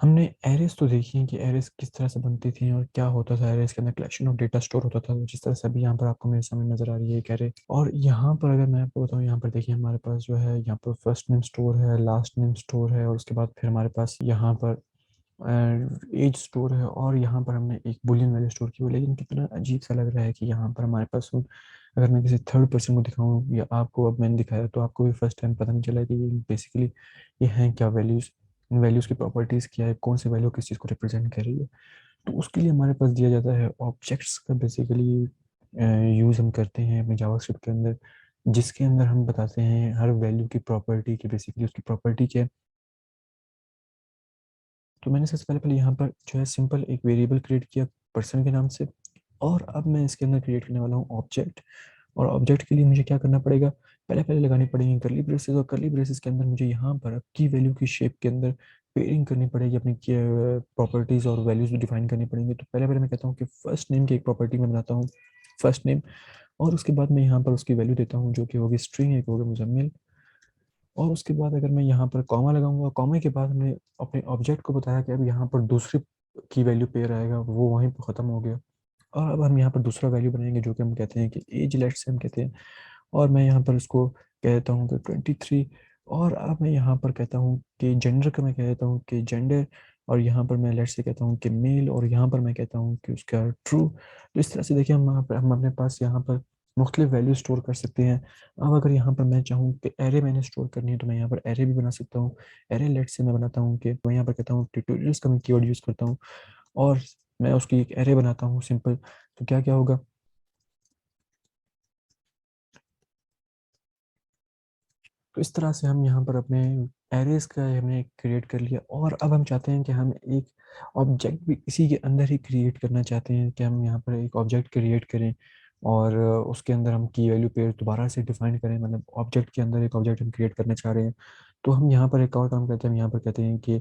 हमने एरेस तो देखी है कि एरेस किस तरह से बनती थी और क्या होता था। एरेस के अंदर कलेक्शन ऑफ डेटा स्टोर होता था, जिस तरह से अभी यहाँ पर आपको मेरे सामने नजर आ रही है एक एरे। और यहाँ पर अगर मैं आपको बताऊँ, यहाँ पर देखिए हमारे पास जो है यहाँ पर फर्स्ट नेम स्टोर है, लास्ट नेम स्टोर है, और उसके बाद फिर हमारे पास यहाँ पर एज स्टोर है, और यहाँ पर हमने एक बुलियन वैल्यू स्टोर की हुई। लेकिन कितना अजीब सा लग रहा है कि यहाँ पर हमारे पास अगर मैं किसी थर्ड पर्सन को दिखाऊं या आपको अब मैंने दिखाया तो आपको भी फर्स्ट टाइम पता नहीं चला कि ये बेसिकली ये हैं क्या वैल्यूज, इन वैल्यूज की प्रॉपर्टीज क्या है, कौन सी वैल्यू किस चीज़ को रिप्रेजेंट कर रही है। तो उसके लिए हमारे पास दिया जाता है ऑब्जेक्ट्स का बेसिकली यूज़ हम करते हैं अपने जावास्क्रिप्ट के अंदर, जिसके अंदर हम बताते हैं हर वैल्यू की प्रॉपर्टी की बेसिकली उसकी प्रॉपर्टी क्या है। तो मैंने सबसे पहले पहले यहाँ पर जो है सिंपल एक वेरिएबल क्रिएट किया पर्सन के नाम से, और अब मैं इसके अंदर क्रिएट करने वाला हूँ ऑब्जेक्ट। और ऑब्जेक्ट के लिए मुझे क्या करना पड़ेगा, पहले पहले लगानी पड़ेगी कर्ली ब्रेसेस, और कर्ली ब्रेसेस के अंदर मुझे यहाँ पर की वैल्यू की शेप के अंदर पेयरिंग करनी पड़ेगी, अपनी प्रॉपर्टीज और वैल्यूज डिफाइन करनी पड़ेंगी। तो पहले पहले मैं कहता हूँ कि फर्स्ट नेम की एक प्रॉपर्टी मैं बनाता हूँ, फर्स्ट नेम, और उसके बाद मैं यहाँ पर उसकी वैल्यू देता हूँ जो कि होगी स्ट्रिंग, एक होगा मुजम्मिल। और उसके बाद अगर मैं यहाँ पर कॉमा लगाऊंगा, कॉमा के बाद हमने अपने ऑब्जेक्ट को बताया कि अब यहाँ पर दूसरी की वैल्यू पेयर आएगा, वो वहीं पर ख़त्म हो गया। और अब हम यहाँ पर दूसरा वैल्यू बनाएंगे जो कि हम कहते हैं कि एज लेट से हम कहते हैं, और मैं यहाँ पर इसको कहता हूँ कि 23। और अब मैं यहाँ पर कहता हूँ कि जेंडर का मैं कहता हूँ कि जेंडर, और यहाँ पर मैं लेट से कहता हूँ कि मेल, और यहाँ पर मैं कहता हूँ कि उसका ट्रू। तो इस तरह से देखिए हम अपने पास यहाँ पर मुख्तलिफ वैल्यू स्टोर कर सकते हैं। अब अगर यहाँ पर मैं चाहूँ कि एरे मैंने स्टोर करनी है तो मैं यहाँ पर एरे भी बना सकता हूँ। एरे लेट से मैं बनाता हूँ कि मैं यहाँ पर कहता हूँ ट्यूटोरियल्स का मैं कीवर्ड यूज़ करता हूँ, और मैं उसकी एक एरे बनाता हूँ सिंपल। तो क्या क्या होगा, तो इस तरह से हम यहाँ पर अपने एरेज का हमने क्रिएट कर लिया। और अब हम चाहते हैं कि हम एक ऑब्जेक्ट भी इसी के अंदर ही क्रिएट करना चाहते हैं, कि हम यहाँ पर एक ऑब्जेक्ट क्रिएट करें, और उसके अंदर हम की वैल्यू पेयर दोबारा से डिफाइन करें, मतलब ऑब्जेक्ट के अंदर एक ऑब्जेक्ट हम क्रिएट करना चाह रहे हैं। तो हम यहाँ पर एक और काम करते हैं, हम यहाँ पर कहते हैं कि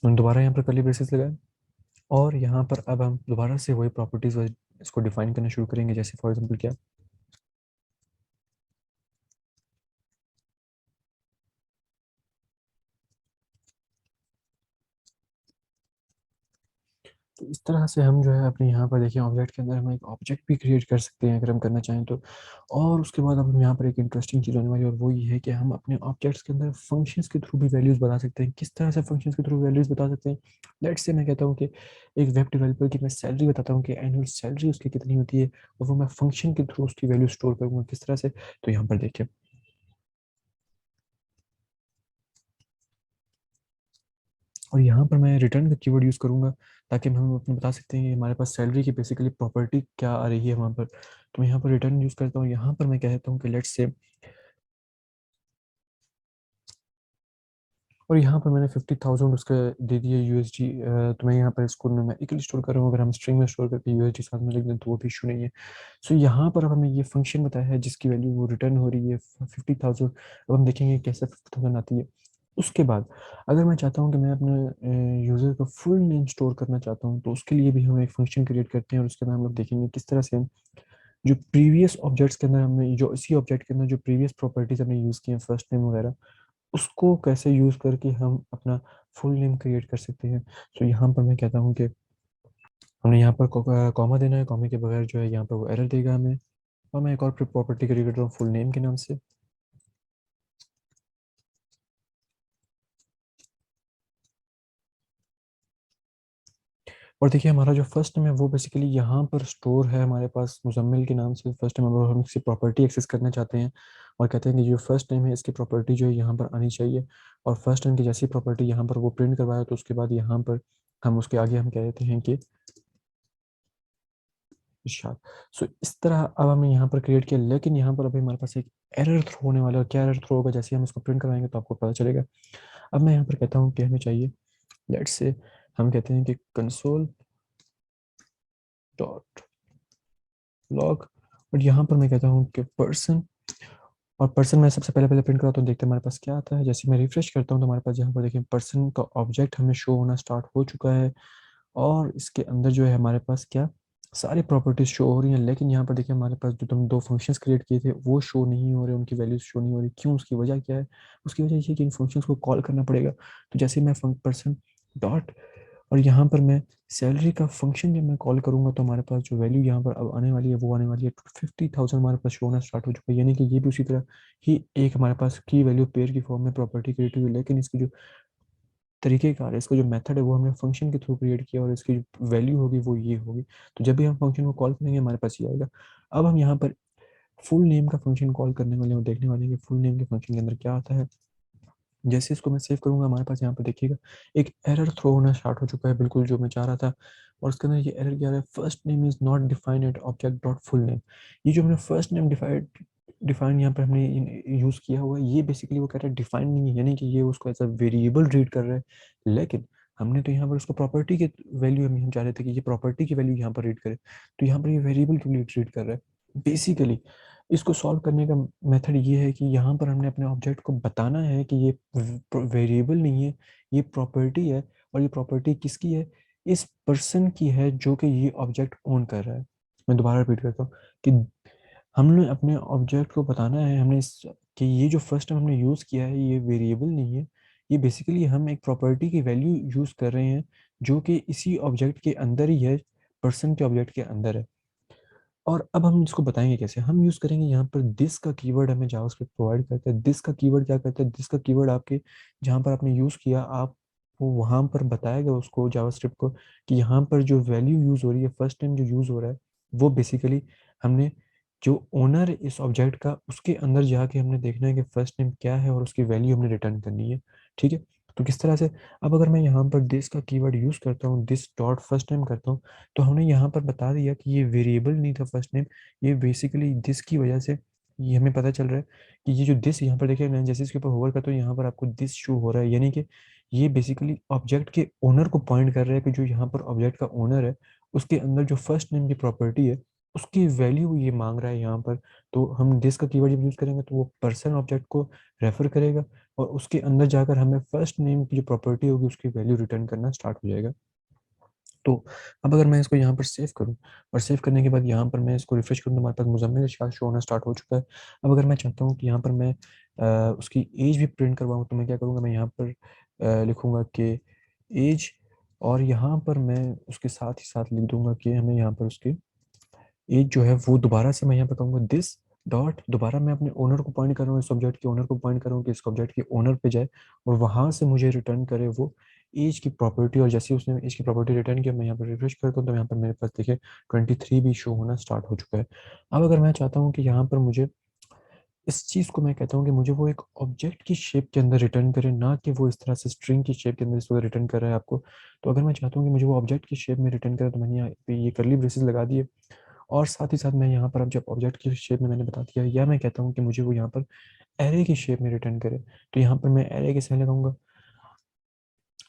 हम दोबारा यहाँ पर कर्ली ब्रेसेस लगाएं, और यहाँ पर अब हम दोबारा से वही प्रॉपर्टीज इसको डिफाइन करना शुरू करेंगे। जैसे फॉर एग्जाम्पल क्या, तो इस तरह से हम जो है अपने यहाँ पर देखिए ऑब्जेक्ट के अंदर हम एक ऑब्जेक्ट भी क्रिएट कर सकते हैं अगर हम करना चाहें तो। और उसके बाद अब हम यहाँ पर एक इंटरेस्टिंग चीज़ होने वाली है, और वो ये है कि हम अपने ऑब्जेक्ट्स के अंदर फंक्शंस के थ्रू भी वैल्यूज़ बता सकते हैं। किस तरह से फंक्शंस के थ्रू वैल्यूज़ बता सकते हैं, लेट्स से मैं कहता हूँ कि एक वेब डेवलपर की मैं सैलरी बताता हूँ कि एनुअल सैलरी उसकी कितनी होती है, और वो मैं फंक्शन के थ्रू उसकी वैल्यू स्टोर करूँगा किस तरह से। तो यहाँ पर देखिए, और यहाँ पर मैं रिटर्न का कीवर्ड यूज़ करूँगा, ताकि हम अपने बता सकते हैं कि हमारे पास सैलरी की बेसिकली प्रॉपर्टी क्या आ रही है वहाँ पर। तो मैं यहाँ पर रिटर्न यूज़ करता हूँ, यहाँ पर मैं कहता हूँ कि लेट्स से, और यहाँ पर मैंने 50,000 उसका दे दिया यूएसडी। तो मैं यहाँ पर इसको न्यूमेरिकली स्टोर कर रहा हूँ, अगर हम स्ट्रिंग में स्टोर करके यूएसडी साथ में लिख दें तो वो भी इशू नहीं है। सो यहाँ पर अब हमें ये फंक्शन बताया है जिसकी वैल्यू वो रिटर्न हो रही है 50,000। अब हम देखेंगे कैसे 50,000 आती है। उसके बाद अगर मैं चाहता हूँ कि मैं अपने यूज़र का फुल नेम स्टोर करना चाहता हूँ, तो उसके लिए भी हम एक फंक्शन क्रिएट करते हैं, और उसके बाद हम लोग देखेंगे किस तरह से हम जो प्रीवियस ऑब्जेक्ट्स के अंदर हमने जो इसी ऑब्जेक्ट के अंदर जो प्रीवियस प्रॉपर्टीज हमने यूज़ की हैं फर्स्ट नेम वगैरह, उसको कैसे यूज़ करके हम अपना फुल नेम क्रिएट कर सकते हैं। तो यहाँ पर मैं कहता हूँ कि हमने यहाँ पर कॉमा देना है, कॉमा के बगैर जो है यहाँ पर वो एरर देगा हमें। और मैं एक और प्रॉपर्टी क्रिएट कर रहा हूँ फुल नेम के नाम से। और देखिए हमारा जो फर्स्ट नेम है वो बेसिकली यहाँ पर स्टोर है हमारे पास मुजम्मिल के नाम से फर्स्ट नेम, और हम इसकी प्रॉपर्टी एक्सेस करना चाहते हैं, और कहते हैं कि जो फर्स्ट नेम है इसकी प्रॉपर्टी जो है यहाँ पर आनी चाहिए। और फर्स्ट नेम की जैसी प्रॉपर्टी यहाँ पर वो प्रिंट करवाया, तो उसके बाद यहाँ पर हम उसके आगे हम कह देते हैं कि इरशाद। सो इस तरह अब हमने यहाँ पर क्रिएट किया, लेकिन यहाँ पर अभी हमारे पास एक एरर थ्रो होने वाला है। क्या एरर थ्रो होगा, जैसे हम इसको प्रिंट करवाएंगे तो आपको पता चलेगा। अब मैं यहाँ पर कहता हूँ कि हमें चाहिए, लेट्स से हम कहते हैं कि कंसोल डॉट लॉग, और यहाँ पर मैं कहता हूँ कि पर्सन, और पर्सन मैं सबसे पहले पहले प्रिंट कराता हूँ, देखते हैं हमारे पास क्या आता है। जैसे मैं रिफ्रेश करता हूँ तो हमारे पास यहाँ पर देखिए पर्सन का ऑब्जेक्ट हमें शो होना स्टार्ट हो चुका है, और इसके अंदर जो है हमारे पास क्या सारी प्रॉपर्टीज शो हो रही हैं, लेकिन यहाँ पर देखिए हमारे पास जो तुम दो फंक्शंस क्रिएट किए थे वो शो नहीं हो रहे, उनकी वैल्यूज शो नहीं हो रही। क्यों? उसकी वजह क्या है? उसकी वजह ये है कि इन फंक्शंस को कॉल करना पड़ेगा। तो जैसे मैं पर्सन डॉट, और यहाँ पर मैं सैलरी का फंक्शन जब मैं कॉल करूंगा तो हमारे पास जो वैल्यू यहाँ पर अब आने वाली है वो आने वाली है 50,000 हमारे पास शो होना स्टार्ट हो चुका है। यानी कि ये भी उसी तरह ही एक हमारे पास की वैल्यू पेयर की फॉर्म में प्रॉपर्टी क्रिएट हुई, लेकिन इसकी जो तरीकेकार है, इसका जो मेथड है वो हमने फंक्शन के थ्रू क्रिएट किया, और इसकी जो वैल्यू होगी वो ये होगी। तो जब भी हम फंक्शन को कॉल करेंगे हमारे पास ये आएगा। अब हम यहाँ पर फुल नेम का फंक्शन कॉल करने वाले हैं और देखने वाले हैं कि फुल नेम के फंक्शन के अंदर क्या आता है। जैसे इसको मैं सेव करूंगा हमारे पास यहाँ पर देखिएगा एक एरर थ्रो होना स्टार्ट हो चुका है, बिल्कुल जो मैं चाह रहा था। और उसके अंदर ये एरर क्या है? First name is not defined at object dot full name. ये जो हमने फर्स्ट नेम डिफाइंड डिफाइन यहाँ पर हमने यूज किया हुआ है, ये बेसिकली वो कह रहा है डिफाइंड नहीं है, यानी कि ये उसको एज अ वेरिएबल रीड कर रहा है। लेकिन हमने तो यहाँ पर उसको प्रॉपर्टी के वैल्यू हम चाह रहे थे कि ये प्रॉपर्टी की वैल्यू यहाँ पर रीड करे, तो यहाँ पर ये वेरिएबल की रीड कर रहा है बेसिकली। इसको सॉल्व करने का मेथड ये है कि यहाँ पर हमने अपने ऑब्जेक्ट को बताना है कि ये वेरिएबल नहीं है, ये प्रॉपर्टी है। और ये प्रॉपर्टी किसकी है? इस पर्सन की है जो कि ये ऑब्जेक्ट ओन कर रहा है। मैं दोबारा रिपीट करता हूँ कि हमने अपने ऑब्जेक्ट को बताना है, कि ये जो फर्स्ट टाइम हमने यूज़ किया है ये वेरिएबल नहीं है, ये बेसिकली हम एक प्रॉपर्टी की वैल्यू यूज़ कर रहे हैं जो कि इसी ऑब्जेक्ट के अंदर ही है, पर्सन के ऑब्जेक्ट के अंदर है। और अब हम इसको बताएंगे कैसे। हम यूज करेंगे यहाँ पर दिस का कीवर्ड हमें जावास्क्रिप्ट प्रोवाइड करता है। दिस का कीवर्ड क्या करता है? दिस का कीवर्ड आपके जहाँ पर आपने यूज किया, आप वो वहां पर बताएगा उसको जावास्क्रिप्ट को कि यहाँ पर जो वैल्यू यूज हो रही है, फर्स्ट टाइम जो यूज हो रहा है, वो बेसिकली हमने जो ओनर इस ऑब्जेक्ट का उसके अंदर जाके हमने देखना है कि फर्स्ट नेम क्या है और उसकी वैल्यू हमने रिटर्न करनी है। ठीक है? तो किस तरह से? अब अगर मैं यहाँ पर दिस का कीवर्ड यूज करता हूँ, दिस डॉट फर्स्ट नेम करता हूँ, तो हमने यहाँ पर बता दिया कि ये वेरिएबल नहीं था फर्स्ट नेम। ये बेसिकली दिस की वजह से ये हमें पता चल रहा है कि ये जो दिस यहाँ पर देखिए, मैं जैसे इसके ऊपर होवर करता हूँ यहाँ पर आपको दिस शो हो रहा है, यानी कि ये बेसिकली ऑब्जेक्ट के ओनर को पॉइंट कर रहा है कि जो यहाँ पर ऑब्जेक्ट का ओनर है उसके अंदर जो फर्स्ट नेम की प्रॉपर्टी है उसकी वैल्यू ये मांग रहा है यहाँ पर। तो हम दिस का कीवर्ड जब यूज करेंगे तो वो पर्सन ऑब्जेक्ट को रेफर करेगा और उसके अंदर जाकर हमें फर्स्ट नेम की जो प्रॉपर्टी होगी उसकी वैल्यू रिटर्न करना स्टार्ट हो जाएगा। तो अब अगर मैं इसको यहाँ पर सेव करूँ और सेव करने के बाद यहाँ पर मैं इसको रिफ्रेश करूँ तो हमारे पास मुजम्मिल शाह शो होना स्टार्ट हो चुका है। अब अगर मैं चाहता हूँ कि यहाँ पर मैं उसकी एज भी प्रिंट करवाऊँ तो मैं क्या करूँगा? मैं यहाँ पर लिखूँगा कि एज, और यहाँ पर मैं उसके साथ ही साथ लिख दूंगा कि हमें यहाँ पर उसकी एज जो है वो दोबारा से मैं यहाँ पे कहूँगा दिस डॉट, दोबारा मैं अपने ओनर को पॉइंट कर रहा हूँ, इस ऑब्जेक्ट के ओनर को पॉइंट कर रहा हूँ कि इस ऑब्जेक्ट के ओनर पे जाए और वहां से मुझे रिटर्न करे वो एज की प्रॉपर्टी। और जैसे ही उसने एज की प्रॉपर्टी रिटर्न किया मैं यहाँ पर रिफ्रेश करता हूँ तो यहाँ पर मेरे पास देखिए 23 भी शो होना स्टार्ट हो चुका है। अब अगर मैं चाहता हूँ कि यहाँ पर मुझे इस चीज़ को, मैं कहता हूँ कि मुझे वो एक ऑब्जेक्ट की शेप के अंदर रिटर्न करे, ना कि वो इस तरह से स्ट्रिंग की शेप के अंदर इस वक्त रिटर्न कर रहा है आपको। तो अगर मैं चाहता हूँ कि मुझे वो ऑब्जेक्ट की शेप में रिटर्न करे तो मैंने यहाँ पे ये करली ब्रेसेस लगा दिए, और साथ ही साथ मैं यहाँ पर अब जब ऑब्जेक्ट की शेप में मैंने बता दिया, या मैं कहता हूँ कि मुझे वो यहाँ पर एरे की शेप में रिटर्न करे, तो यहाँ पर मैं एरे के साइन लगाऊंगा।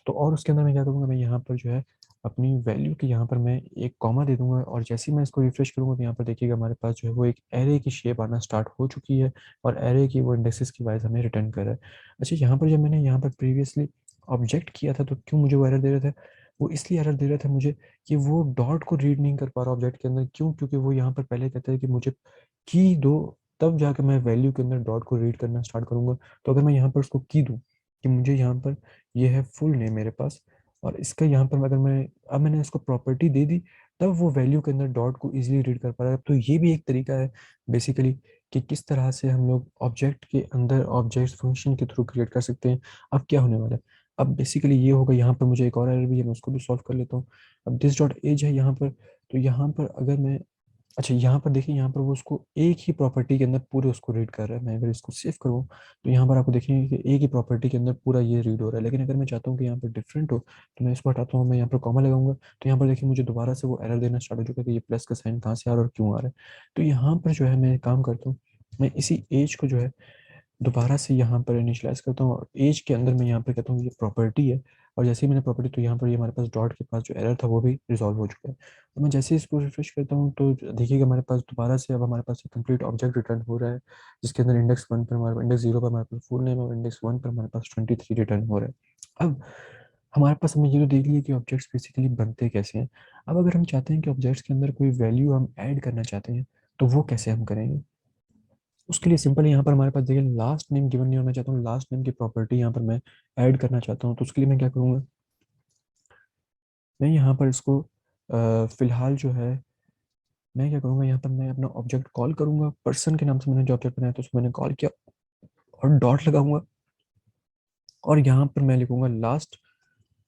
तो और उसके अंदर मैं क्या करूँगा? मैं यहाँ पर जो है अपनी वैल्यू की यहाँ पर मैं एक कॉमा दे दूंगा, और जैसे ही मैं इसको रिफ्रेश करूँगा तो यहाँ पर देखिएगा हमारे पास जो है वो एक एरे की शेप आना स्टार्ट हो चुकी है, और एरे की वो इंडेक्सेस की वाइज हमें रिटर्न कर रहा है। अच्छा, यहाँ पर जब मैंने यहाँ पर प्रीवियसली ऑब्जेक्ट किया था तो क्यों मुझे वो एरर दे रहा था? वो इसलिए एरर दे रहा था मुझे कि वो डॉट को रीड नहीं कर पा रहा ऑब्जेक्ट के अंदर। क्यों? क्योंकि वो यहाँ पर पहले कहता है कि मुझे की दो, तब जाकर मैं वैल्यू के अंदर डॉट को रीड करना स्टार्ट करूंगा। तो अगर मैं यहाँ पर उसको की दूँ कि मुझे यहाँ पर ये है फुल नेम मेरे पास, और इसका यहाँ पर अगर मैं, अब मैंने इसको प्रॉपर्टी दे दी, तब वो वैल्यू के अंदर डॉट को इजीली रीड कर पा रहा है। तो ये भी एक तरीका है बेसिकली कि किस तरह से हम लोग ऑब्जेक्ट के अंदर ऑब्जेक्ट फंक्शन के थ्रू क्रिएट कर सकते हैं। अब क्या होने वाला है? अब बेसिकली ये होगा, यहाँ पर मुझे एक और एरर भी है, मैं उसको भी सॉल्व कर लेता हूँ। अब दिस डॉट एज है यहाँ पर, तो यहाँ पर अगर मैं, अच्छा यहाँ पर देखिए यहाँ पर वो उसको एक ही प्रॉपर्टी के अंदर पूरे उसको रीड कर रहा है। मैं अगर इसको सेव करूँ तो यहाँ पर आपको देखेंगे कि एक ही प्रॉपर्टी के अंदर पूरा ये रीड हो रहा है। लेकिन अगर मैं चाहता हूँ कि यहाँ पर डिफरेंट हो तो मैं इसको हटाता हूँ, मैं यहाँ पर कॉमा लगाऊंगा, तो यहाँ पर देखिए मुझे दोबारा से वो एरर देना स्टार्ट हो चुका है कि ये प्लस का साइन कहाँ से आ रहा है और क्यों आ रहा है। तो यहाँ पर जो है मैं एक काम करता हूँ, मैं इसी एज को जो है दोबारा से यहाँ पर इनिशियलाइज करता हूँ, और एज के अंदर मैं यहाँ पर कहता हूँ ये प्रॉपर्टी है। और जैसे ही मैंने प्रॉपर्टी, तो यहाँ पर ये हमारे पास डॉट के पास जो एरर था वो भी रिजॉल्व हो चुका है। तो मैं जैसे ही इसको रिफ्रेश करता हूँ तो देखिएगा हमारे पास दोबारा से अब हमारे पास एक कंप्लीट ऑब्जेक्ट रिटर्न हो रहा है, जिसके अंदर इंडेक्स वन पर हमारे इंडेक्स जीरो पर हमारे पास फुल नेम और इंडेक्स वन पर हमारे पास 23 रिटर्न हो रहा है। अब हमारे पास हमने ये तो देख लिया कि ऑब्जेक्ट्स बेसिकली बनते कैसे हैं। अब अगर हम चाहते हैं कि ऑब्जेक्ट्स के अंदर कोई वैल्यू हम ऐड करना चाहते हैं, तो वो कैसे हम करेंगे? उसके लिए सिंपल यहाँ पर हमारे पास देखिए लास्ट नेम गिवन नहीं होना चाहता हूँ, लास्ट नेम की प्रॉपर्टी यहाँ पर मैं ऐड करना चाहता हूँ। तो उसके लिए मैं क्या करूँगा, मैं यहाँ पर इसको फिलहाल जो है मैं क्या करूँगा, यहाँ पर मैं अपना ऑब्जेक्ट कॉल करूँगा। पर्सन के नाम से मैंने जो ऑब्जेक्ट बनाया तो उसको मैंने कॉल किया और डॉट लगाऊंगा, और यहाँ पर मैं लिखूंगा लास्ट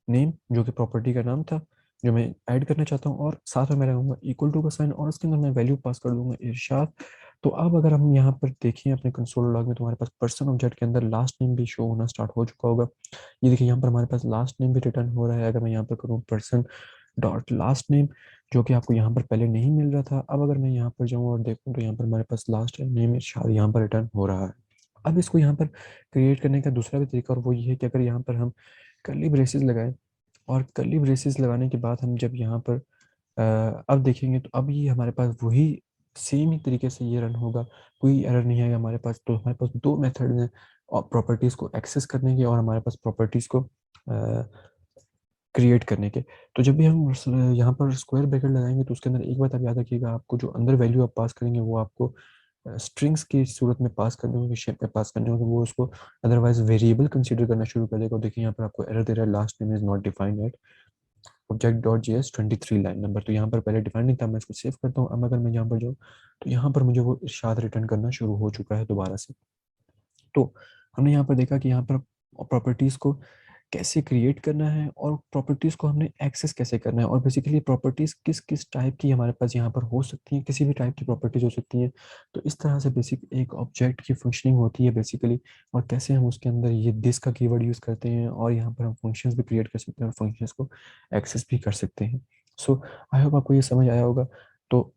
नेम जो कि प्रॉपर्टी का नाम था जो मैं ऐड करना चाहता हूँ, और साथ में मैं लगाऊंगा इक्वल टू का साइन, और उसके अंदर मैं वैल्यू पास कर दूंगा इरशाद। तो अब अगर हम यहाँ पर देखें अपने कंसोल लॉग में, तो हमारे पास पर्सन ऑब्जेक्ट के अंदर लास्ट नेम भी शो होना स्टार्ट हो चुका होगा। ये देखिए यहाँ पर हमारे पास लास्ट नेम भी रिटर्न हो रहा है। अगर मैं यहाँ पर करूँ पर्सन डॉट लास्ट नेम, जो कि आपको यहाँ पर पहले नहीं मिल रहा था, अब अगर मैं यहाँ पर जाऊँ और देखूँ तो यहाँ पर हमारे पास लास्ट नेम इरशाद यहाँ पर रिटर्न हो रहा है। अब इसको यहाँ पर क्रिएट करने का दूसरा भी तरीका, और वो ये है कि अगर यहाँ पर हम कर्ली ब्रेसेस लगाएं, और कर्ली ब्रेसेस लगाने के बाद हम जब यहाँ पर अब देखेंगे, तो अब ये हमारे पास वही सेम ही तरीके से ये रन होगा, कोई एरर नहीं आएगा हमारे पास। तो हमारे पास दो मेथड हैं प्रॉपर्टीज़ को एक्सेस करने के, और हमारे पास प्रॉपर्टीज़ को क्रिएट करने के। तो जब भी हम यहाँ पर स्क्वायर ब्रैकेट लगाएंगे, तो उसके अंदर एक बात आप याद रखिएगा, आपको जो अंदर वैल्यू आप पास करेंगे वो आपको स्ट्रिंग्स की सूरत में पास करने होंगे, शेप में पास करने होंगे, वो उसको अदरवाइज वेरिएबल कंसीडर करना शुरू कर देगा। देखिए यहाँ पर आपको एरर दे रहा है, last name is not defined at object dot JS 23 line number. तो यहाँ पर पहले डिफाइंड नहीं था, मैं इसको सेव करता हूँ। अब अगर मैं यहाँ पर जाऊँ, तो यहाँ पर मुझे वो इरशाद रिटर्न करना शुरू हो चुका है दोबारा से। तो हमने यहाँ पर देखा कि यहाँ पर प्रॉपर्टीज़ को कैसे क्रिएट करना है, और प्रॉपर्टीज़ को हमने एक्सेस कैसे करना है, और बेसिकली प्रॉपर्टीज़ किस किस टाइप की हमारे पास यहाँ पर हो सकती हैं, किसी भी टाइप की प्रॉपर्टीज़ हो सकती हैं। तो इस तरह से बेसिक एक ऑब्जेक्ट की फंक्शनिंग होती है बेसिकली, और कैसे हम उसके अंदर ये दिस का कीवर्ड यूज़ करते हैं, और यहाँ पर हम फंक्शंस भी क्रिएट कर सकते हैं और फंक्शंस को एक्सेस भी कर सकते हैं। सो आई होप आपको ये समझ आया होगा। तो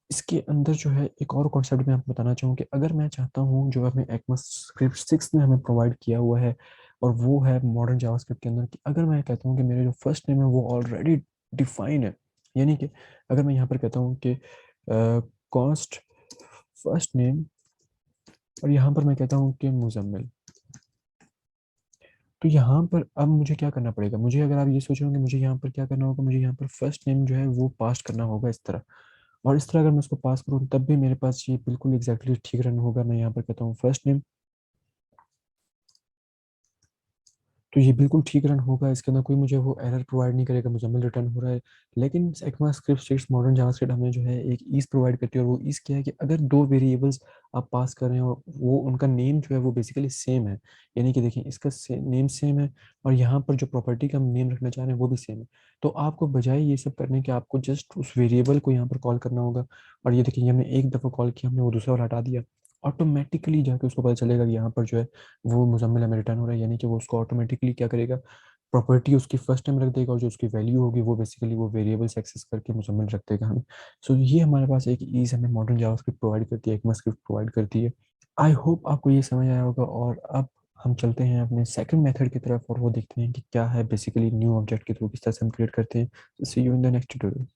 इसके अंदर जो है एक और कॉन्सेप्ट मैं आपको बताना चाहूँ कि अगर मैं चाहता हूँ, जो हमें ECMAScript 6 में हमें प्रोवाइड किया हुआ है, और वो है मॉडर्न जावास्क्रिप्ट के अंदर, कि अगर मैं कहता हूँ कि मेरे जो फर्स्ट नेम है वो ऑलरेडी डिफाइन है, यानी कि अगर मैं यहाँ पर कहता हूँ कि कॉस्ट फर्स्ट नेम, और यहाँ पर मैं कहता हूँ कि मुजम्मिल, तो यहाँ पर अब मुझे क्या करना पड़ेगा, मुझे अगर आप ये सोच रहे हो कि मुझे यहाँ पर क्या करना होगा, मुझे यहाँ पर फर्स्ट नेम जो है वो पास करना होगा इस तरह, और इस तरह अगर मैं उसको पास करूँ तब भी मेरे पास ये बिल्कुल एग्जैक्टली ठीक रन होगा। मैं यहाँ पर कहता हूँ फर्स्ट नेम, तो ये बिल्कुल ठीक रन होगा, इसके अंदर कोई मुझे वो एरर प्रोवाइड नहीं करेगा, मुजम्मिल रिटर्न हो रहा है। लेकिन ECMAScript 6 मॉडर्न जावास्क्रिप्ट हमें जो है एक ईज प्रोवाइड करती है, और वो ईज क्या है कि अगर दो वेरिएबल्स आप पास कर रहे हैं और वो उनका नेम जो है वो बेसिकली सेम है, यानी कि देखिए इसका नेम सेम है, और यहाँ पर जो प्रॉपर्टी का हम नेम रखना चाह रहे हैं वो भी सेम है, तो आपको बजाय ये सब करने के आपको जस्ट उस वेरिएबल को यहाँ पर कॉल करना होगा। और ये देखिए हमने एक दफ़ा कॉल किया, हमने वो दूसरा वाला हटा दिया, ऑटोमेटिकली जाके उसको पता चलेगा कि यहाँ पर जो है वो मुजम्मिल हमें रिटर्न हो रहा है, यानी कि वो उसको ऑटोमेटिकली क्या करेगा, प्रॉपर्टी उसकी फर्स्ट टाइम रख देगा, और जो उसकी वैल्यू होगी वो बेसिकली वो वेरिएबल्स एक्सेस करके मुजम्मिल रख देगा हमें। सो ये हमारे पास एक ईज हमें मॉडर्न जावास्क्रिप्ट प्रोवाइड करती है, ECMAScript प्रोवाइड करती है। आई होप आपको ये समझ आया होगा, और अब हम चलते हैं अपने सेकंड मेथड की तरफ, और वो देखते हैं कि क्या है बेसिकली न्यू ऑब्जेक्ट के थ्रू किस तरह से हम क्रिएट करते हैं। See you in the next tutorial.